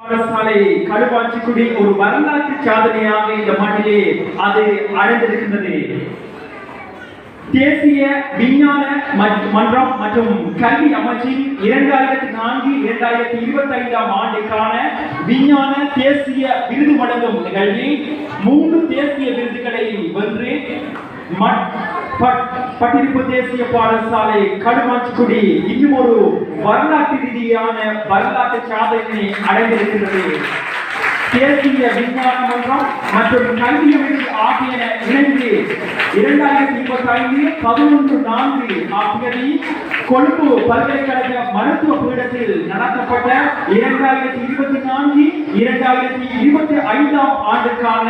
பாடசாலை களுவாஞ்சிக்குடி ஒரு வரலாற்று சாதனையாக இந்த மண்ணிலே அது அடைந்திருக்கின்றது. தேசிய விஞ்ஞான மன்றம் மற்றும் கல்வி அமைச்சின் 2004-2025 ஆண்டுக்கான விஞ்ஞான தேசிய விருது வழங்கும் நிகழ்வில் 3 தேசிய விருதுகளை வென்று பட்டிருப்பு தேசிய பாடசாலை களுவாஞ்சிக்குடி இன்னும் ஒரு வரலாற்று ரீதியான வரலாற்று சாதனை அடைந்திருக்கின்றது. தேசிய விஞ்ஞான மன்றம் மற்றும் கல்வி அமைச்சு ஆகியன இணைந்து 2025-11/4 ஆகியவை கொழும்பு பல்கலைக்கழக மருத்துவ பீடத்தில் நடத்தப்பட்ட 2024-2025 ஆண்டுக்கான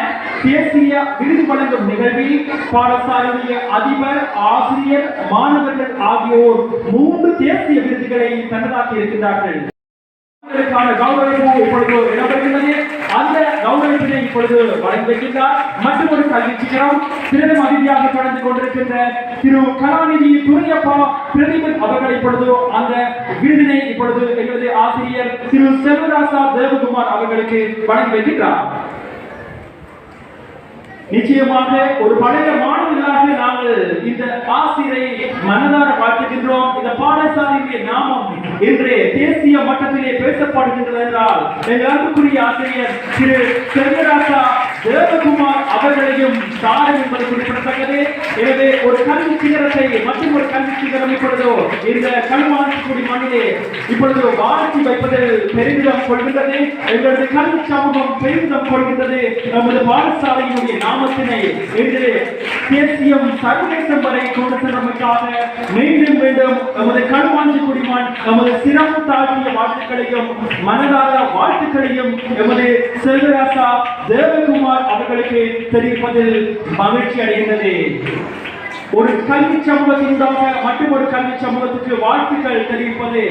தேசிய விருது வழங்கும் நிகழ்வில் பாடசாலையுடைய அதிபர், ஆசிரியர், மாணவர்கள் ஆகியோர் 3 தேசிய விருதுகளை தன்னதாக்கி இருக்கிறார்கள். கௌரவிப்பு இப்பொழுது இடம்பெறுகிறது. அந்த கௌரவிப்பினை இப்பொழுது வழங்கி வைக்கின்றார். மற்றொரு கல்வி சிகரம் சிறந்த அதிதியாக கடந்து கொண்டிருக்கின்ற திரு கலாநிதி துரையப்பா பிரதீபன் அவர்கள் இப்பொழுது அந்த விருதினை இப்பொழுது எங்களது ஆசிரியர் திரு செல்வராசா தேவகுமார் அவர்களுக்கு வழங்கி வைக்கின்றார். நிச்சயமாக ஒரு பழைய மாணவர்களாக நாங்கள் இந்த ஆசிரியரை மனதார வாழ்த்துகின்றோம். இந்த பாடசாலையுடைய நாமம் இன்று தேசிய மட்டத்திலே பேசப்படுகின்றது என்றால் எங்கள் அன்புக்குரிய ஆசிரியர் திரு செல்வராசா தேவகுமார் அவர்களையும் சாரம் என்பது குறிப்பிடத்தக்கது. எனவே ஒரு கல்வி சிகரத்தை மற்றும் ஒரு கல்வி சிகரம் இப்பொழுதோ இந்த களுவாஞ்சிக்குடி மண்ணிலே இப்பொழுது வாழ்த்தி வைப்பதில் பெருமிதம் கொள்கின்றது. எங்களது கல்வி சமூகம் பெருமிதம் கொள்கின்றது. நமது பாடசாலையினுடைய நாமத்தினை இன்று தேசியம் சர்வதேசம் வரை கொண்டு செல்வதற்காக மீண்டும் மீண்டும் நமது களுவாஞ்சிக்குடி மண் நமது சிறப்பு தாழ்த்திய வாழ்த்துக்களையும் மனதார வாழ்த்துக்களையும் எமது செல்வராசா தேவகுமார் அவர்களுக்கு தெரிவிப்பதில் மகிழ்ச்சி அடைகின்றது. ஒரு கல்வி சமூகத்தினூடாக மற்றும் ஒரு கல்வி சமூகத்துக்கு வாழ்த்துக்கள் தெரிவிப்பது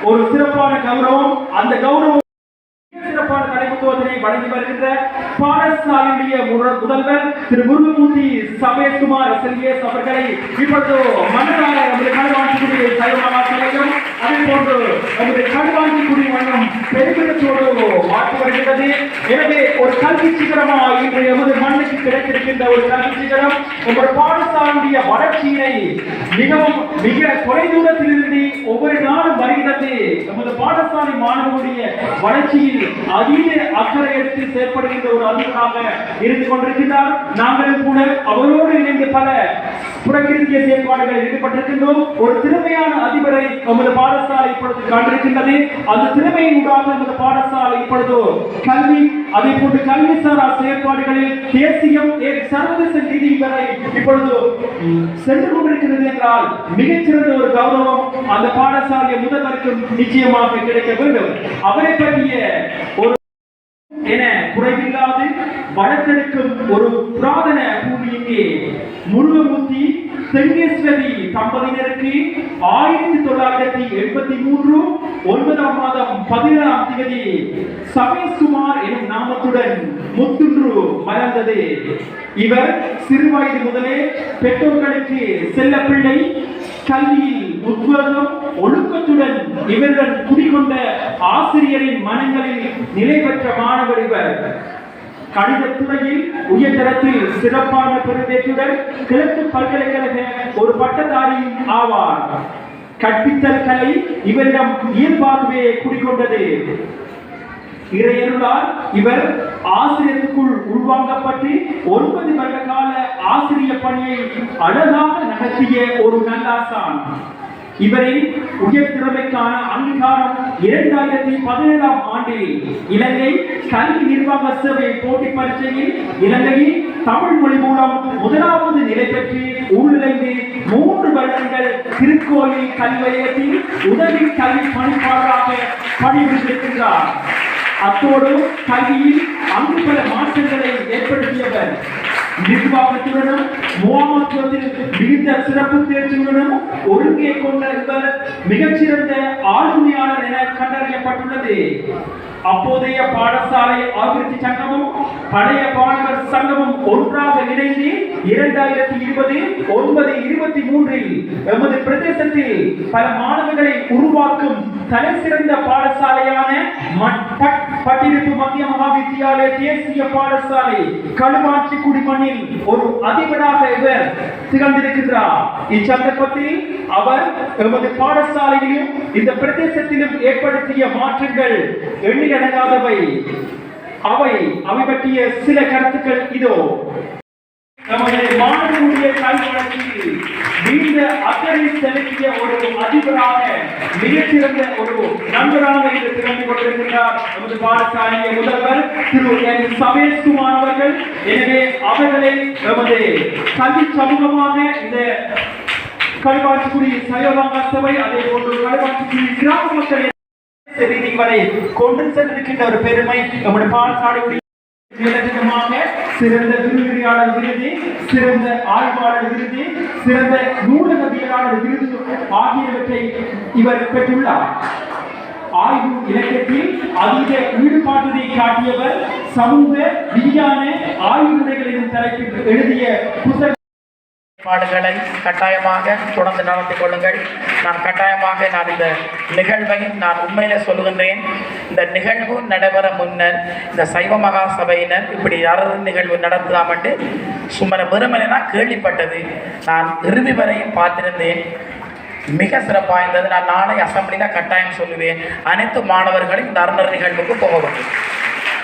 ஒரு சிறப்பான கௌரவம். அந்த கௌரவம் சிறப்பான தலைமைத்துவத்தினை வழங்கி வருகின்ற பாடசாலையுடைய முதல்வர் திரு முருகமூர்த்தி சபேஷ்குமார் செல்வியஸ் அவர்களை இப்பொழுது மன்னராக நமது களுவாஞ்சிக்குடியை தலைமையாகவும் அதே போன்று நமது களுவாஞ்சிக்குடி மன்றம் பெருமிதத்தோடு வாழ்த்து வருகின்றது. எனவே ஒரு கல்வி சிகரமா இன்று எமது மண்ணுக்கு கிடைத்திருக்கின்ற ஒரு கல்வி சிகரம் உங்கள் பாடசாலையுடைய வளர்ச்சியினை மிக தொலைதூரத்திலிருந்து ஒவ்வொரு நாளும் வருகிறது. நமது பாடசாலை மாணவர்களுடைய வளர்ச்சியில் அதீத அக்கறை எடுத்து செயற்படுகின்ற ஒரு அதிபராக இருந்து கொண்டிருக்கிறார். நாங்களும் கூட அவரோடு இணைந்து பல புறக்கிருத்திய செயல்பாடுகளில் ஈடுபட்டிருக்கின்றோம். ஒரு திறமையான அதிபரை நமது பாடசாலை இப்பொழுது கண்டிருக்கின்றது. அந்த திறமையின் ஊடாக நமது பாடசாலை இப்பொழுது கல்வி அதே போன்று கல்விசாரா செயற்பாடுகளில் தேசியம் சர்வதேச நீதி வரை இப்பொழுது சென்று கொண்டிருக்கிறது என்றால் மிகச்சிறந்த ஒரு கௌரவம் அந்த பாடசாலை முதல்வருக்கு நிச்சயமாக கிடைக்க வேண்டும். அவரை பற்றிய ஒரு என குறைவில்லாது வளர்த்தெடுக்கும் ஒரு புராதன பூமியிலே முருகமூர்த்தி செங்கேஸ்வரி தம்பதியினருக்கு 1983 9ஆம் மாதம் 17ஆம் தேதி சபேஷ்குமார் எனும் நாமத்துடன் முத்துன்று மலர்ந்தது. இவர் சிறுவயது முதலே பெற்றோர்களுக்கு செல்ல பிள்ளை, கல்வியில் உத்வேகம், ஒழுக்கத்துடன் இவருடன் குடிகொண்ட ஆசிரியரின் மனங்களில் நிலை பெற்ற மாணவர் இவர். கணிதத் துறையில் உயர்தரத்தில் சிறப்பான பெருமையுடன் கிழக்கு பல்கலைக்கழக ஒரு பட்டதாரி ஆவார். கற்பித்தல் கலை இவரிடம் இயல்பாகவே குடிகொண்டது. இறையருளால் இவர் ஆசிரியருக்குள் உள்வாங்கப்பட்டு 9 வருட கால ஆசிரிய பணியை அழகாக நடத்திய ஒரு நல்லாசான். இவரின் உயர் திறமைக்கான அங்கீகாரம் 2017ஆம் ஆண்டில் இலங்கை கல்வி நிர்வாக சேவை போட்டி பரீட்சையில் இலங்கையில் தமிழ் மொழி மூலம் 1வது நிலை பெற்று உள்நுழைந்து 3 வருடங்கள் திருக்கோயில் கல்வியத்தில் உதவி கல்வி பணிப்பாளராக பணிபுரிந்திருக்கின்றார். அத்தோடு கல்வியில் அங்கு பல மாற்றங்களை ஏற்படுத்தியவர். நிர்வாகத்துடனும் முகாமத்துவத்தில் மிகுந்த சிறப்பு தேர்ச்சியுடனும் ஒருங்கே கொண்ட இவர் மிகச்சிறந்த ஆளுமையாளர் என கண்டறியப்பட்டுள்ளது. அப்போதைய பாடசாலை அபிவிருத்தி சங்கமும் பழைய மாணவர் சங்கமும் ஒன்றாக இணைந்து 2020-9-23 எமது பிரதேசத்தில் பல மாணவர்களை உருவாக்கும் தலை சிறந்த பாடசாலையான பட்டிருப்பு மத்திய மகாவித்தியாலய தேசிய பாடசாலை களுவாஞ்சிக்குடி மண்ணில் ஒரு அதிபராக இவர் திகழ்ந்திருக்கிறார். இச்சந்தர்ப்பத்தில் அவர் எமது பாடசாலையிலும் இந்த பிரதேசத்திலும் ஏற்படுத்திய மாற்றங்கள் எண்ணிலடங்காதவை. அவை பற்றிய சில கருத்துக்கள் இதோ. நமது மாணவர்களுடைய கல்வளர்ச்சியில் நீண்ட அக்கறை செலுத்திய ஒரு அதிபராக மிகச்சிறந்த ஒரு நண்பராக இன்று திகழ்ந்து கொண்டிருக்கிறார் நமது பாடசாலைய முதல்வர் திரு என் சமேஷ்குமார் அவர்கள். எனவே அவர்களை நமது கல்வி சமூகமாக இந்த களுவாஞ்சிக்குடி சைவ சபை அதே போன்று களுவாஞ்சிக்குடி கிராம மக்கள் வரை கொண்டு சென்றிருக்கின்ற ஒரு பெருமை நம்முடைய பாடசாலையுடைய சிறந்த விரிவுரையாளர் விருது, சிறந்த ஆய்வாளர் விருது, சிறந்த நூலகவியலாளர் விருது ஆகியவற்றை இவர் பெற்றுள்ளார். ஆய்வு இலக்கியத்தில் அதீத ஈடுபாட்டினை காட்டியவர். சமூக விஞ்ஞான ஆய்வு முறைகளின் தலைப்பில் எழுதிய புத்தக பாடுகளை கட்டாயமாக தொடர்ந்து நடத்தி கொள்ளுங்கள். நான் கட்டாயமாக இந்த நிகழ்வை நான் உண்மையில சொல்லுகின்றேன். இந்த நிகழ்வு நடைபெற முன்னர் இந்த சைவ மகா சபையினர் இப்படி யாராவது நிகழ்வு நடத்தலாம் என்று சும்மா வெறுமனே கேள்விப்பட்டது. நான் இறுதி வரையும் பார்த்திருந்தேன். மிக சிறப்பாக இருந்தது. நான் நாளை அசம்பிளியில் கட்டாயம் சொல்லுவேன், அனைத்து மாணவர்களும் இந்த அருணர் நிகழ்வுக்கு போக வேண்டும்.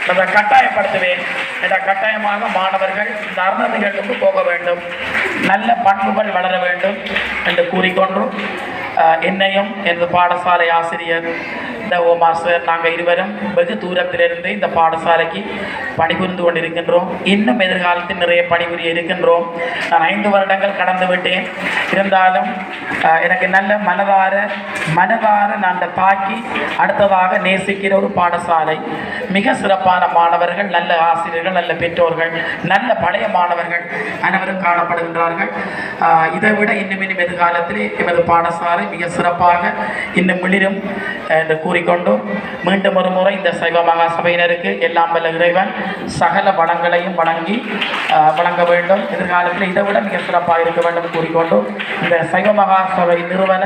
நான் கட்டாயப்படுத்துவேன். கட்டாயமாக மாணவர்கள் இந்த அருணர் நிகழ்வுக்கு போக வேண்டும், நல்ல பண்புகள் வளர வேண்டும் என்று கூறிக்கொண்டு என்னையும் எனது பாடசாலை ஆசிரியர் இந்த மாஸ்டர் நாங்கள் இருவரும் வெகு தூரத்திலிருந்து இந்த பாடசாலைக்கு பணிபுரிந்து கொண்டிருக்கின்றோம். இன்னும் எதிர்காலத்தில் நிறைய பணிபுரிய இருக்கின்றோம். நான் 5 வருடங்கள் கடந்து விட்டேன். இருந்தாலும் எனக்கு நல்ல மனதார நான் தாக்கி அடுத்ததாக நேசிக்கிற ஒரு பாடசாலை. மிக சிறப்பான மாணவர்கள், நல்ல ஆசிரியர்கள், நல்ல பெற்றோர்கள், நல்ல பழைய மாணவர்கள் அனைவரும் காணப்படுகின்றார்கள். இதை விட இன்னும் எதிர்காலத்தில் எமது பாடசாலை மிக சிறப்பாக இன்னும் மிளிரும் என்று கூறிக்கொண்டு மீண்டும் ஒரு முறை இந்த சைவ மகா சபையினருக்கு எல்லாம் வல்ல இறைவன் சகல வளங்களையும் வழங்க வேண்டும். எதிர்காலத்தில் இதை விட மிக சிறப்பாக இருக்க வேண்டும் கூறிக்கொண்டு இந்த சைவ மகா சபை நிறுவன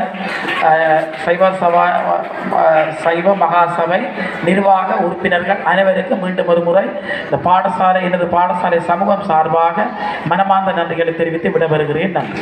சைவ மகா சபை நிர்வாக உறுப்பினர்கள் அனைவருக்கும் மீண்டும் ஒரு முறை இந்த பாடசாலை எனது பாடசாலை சமூகம் சார்பாக மனமார்ந்த நன்றிகளை தெரிவித்து விடைபெறுகிறேன். நன்றி.